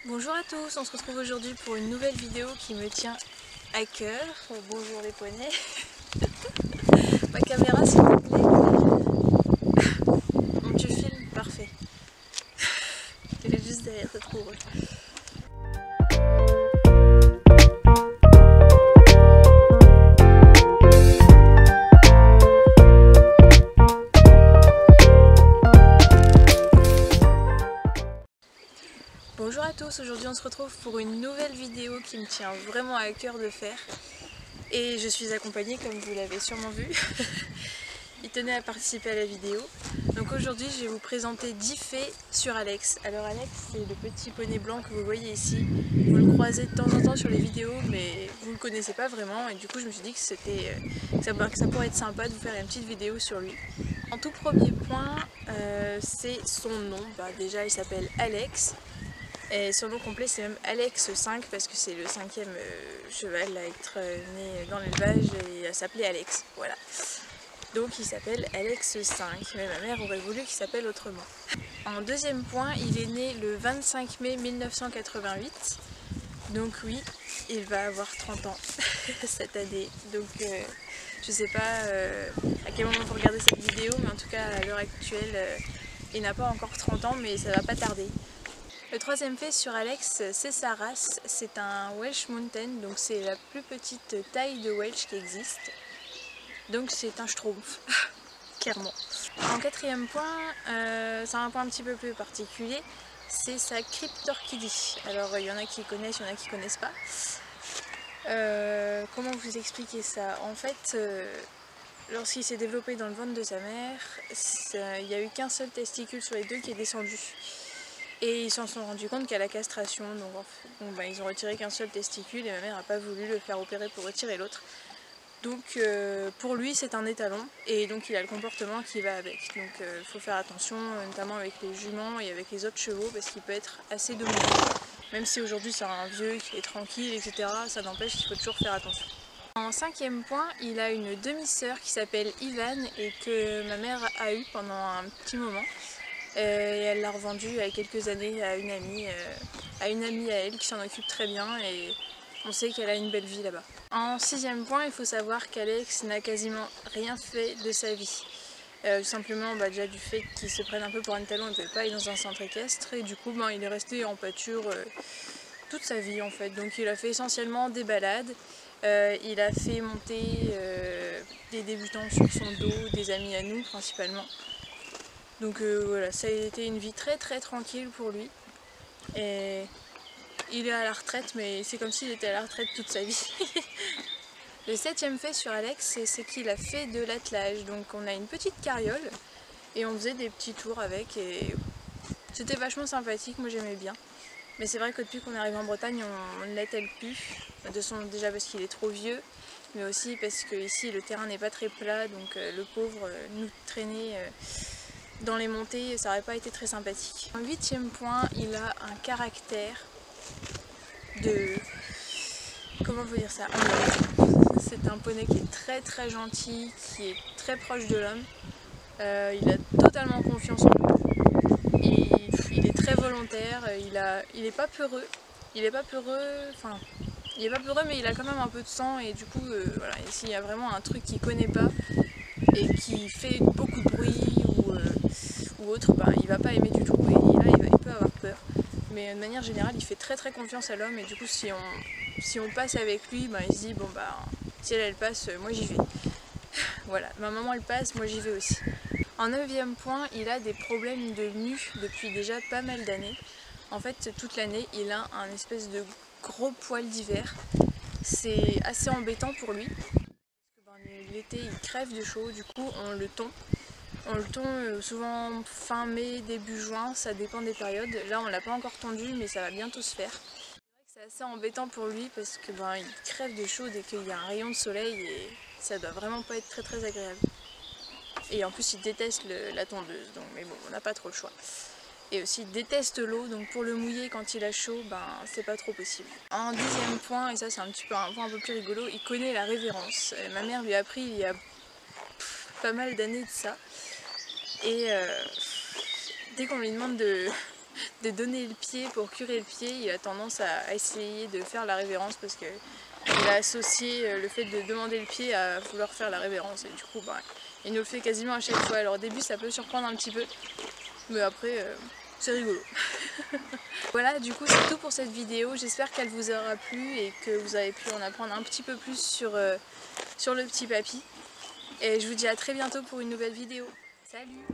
Bonjour à tous, on se retrouve aujourd'hui pour une nouvelle vidéo qui me tient à cœur. Bonjour les poneys. Ma caméra s'il te plaît. Donc tu filmes, parfait. Elle est juste derrière, c'est trop drôle. Bonjour à tous, aujourd'hui on se retrouve pour une nouvelle vidéo qui me tient vraiment à cœur de faire. Et je suis accompagnée, comme vous l'avez sûrement vu. Il tenait à participer à la vidéo. Donc aujourd'hui je vais vous présenter 10 faits sur Alex. Alors Alex, c'est le petit poney blanc que vous voyez ici. Vous le croisez de temps en temps sur les vidéos, mais vous ne le connaissez pas vraiment. Et du coup je me suis dit que ça pourrait être sympa de vous faire une petite vidéo sur lui. En tout premier point, c'est son nom. Déjà il s'appelle Alex. Et son nom complet c'est même Alex 5 parce que c'est le 5e cheval à être né dans l'élevage et à s'appeler Alex. Voilà. Donc il s'appelle Alex 5, mais ma mère aurait voulu qu'il s'appelle autrement. En deuxième point, il est né le 25 mai 1988. Donc oui, il va avoir 30 ans cette année. Donc je sais pas à quel moment vous regardez cette vidéo, mais en tout cas à l'heure actuelle, il n'a pas encore 30 ans, mais ça va pas tarder. Le troisième fait sur Alex, c'est sa race. C'est un Welsh Mountain, donc c'est la plus petite taille de Welsh qui existe. Donc c'est un schtroumpf, clairement. En quatrième point, c'est un point un petit peu plus particulier, c'est sa cryptorchidie. Alors il y en a qui connaissent, il y en a qui connaissent pas. Comment vous expliquer ça? En fait, lorsqu'il s'est développé dans le ventre de sa mère, il n'y a eu qu'un seul testicule sur les deux qui est descendu. Et ils s'en sont rendus compte qu'à la castration, donc ils ont retiré qu'un seul testicule et ma mère n'a pas voulu le faire opérer pour retirer l'autre. Donc pour lui c'est un étalon et donc il a le comportement qui va avec. Donc il faut faire attention notamment avec les juments et avec les autres chevaux parce qu'il peut être assez dominant. Même si aujourd'hui c'est un vieux qui est tranquille, etc., ça n'empêche qu'il faut toujours faire attention. En cinquième point, il a une demi-sœur qui s'appelle Ivan et que ma mère a eue pendant un petit moment. Et elle l'a revendue il y a quelques années à une amie à elle qui s'en occupe très bien et on sait qu'elle a une belle vie là-bas. En sixième point, il faut savoir qu'Alex n'a quasiment rien fait de sa vie. Simplement déjà du fait qu'il se prenne un peu pour un étalon, il ne pouvait pas aller dans un centre équestre et du coup il est resté en pâture toute sa vie en fait. Donc il a fait essentiellement des balades, il a fait monter des débutants sur son dos, des amis à nous principalement. Donc voilà, ça a été une vie très très tranquille pour lui. Et il est à la retraite, mais c'est comme s'il était à la retraite toute sa vie. Le septième fait sur Alex, c'est qu'il a fait de l'attelage. Donc on a une petite carriole et on faisait des petits tours avec et c'était vachement sympathique, moi j'aimais bien. Mais c'est vrai que depuis qu'on est arrivé en Bretagne, on ne l'attelle plus. Déjà parce qu'il est trop vieux, mais aussi parce que ici le terrain n'est pas très plat, donc le pauvre nous traîner dans les montées, ça n'aurait pas été très sympathique. En huitième point, il a un caractère de... Comment vous dire ça? C'est un poney qui est très très gentil, qui est très proche de l'homme. Il a totalement confiance en lui. Il est très volontaire, il est pas peureux. Il est pas peureux, mais il a quand même un peu de sang et du coup, voilà, s'il y a vraiment un truc qu'il connaît pas et qui fait beaucoup de bruit ou autre, il va pas aimer du tout et là il peut avoir peur. Mais de manière générale, il fait très très confiance à l'homme et du coup si on passe avec lui, il se dit si elle passe, moi j'y vais. Voilà, ma maman elle passe, moi j'y vais aussi. En neuvième point, il a des problèmes de mue depuis déjà pas mal d'années. En fait, toute l'année, il a un espèce de gros poil d'hiver. C'est assez embêtant pour lui. L'été, il crève de chaud, du coup on le tond. On le tond souvent fin mai, début juin, ça dépend des périodes. Là on l'a pas encore tondu mais ça va bientôt se faire. C'est assez embêtant pour lui parce que il crève de chaud dès qu'il y a un rayon de soleil et ça doit vraiment pas être très très agréable. Et en plus il déteste la tondeuse, donc mais bon on n'a pas trop le choix. Et aussi il déteste l'eau, donc pour le mouiller quand il a chaud, c'est pas trop possible. En dixième point, et ça c'est un point un peu plus rigolo, il connaît la révérence. Ma mère lui a appris il y a pas mal d'années de ça. Et dès qu'on lui demande de de donner le pied pour curer le pied, il a tendance à essayer de faire la révérence parce que il a associé le fait de demander le pied à vouloir faire la révérence et du coup bah, il nous le fait quasiment à chaque fois. Alors au début ça peut surprendre un petit peu, mais après c'est rigolo. Voilà, du coup c'est tout pour cette vidéo, j'espère qu'elle vous aura plu et que vous avez pu en apprendre un petit peu plus sur le petit papy. Et je vous dis à très bientôt pour une nouvelle vidéo. Salut!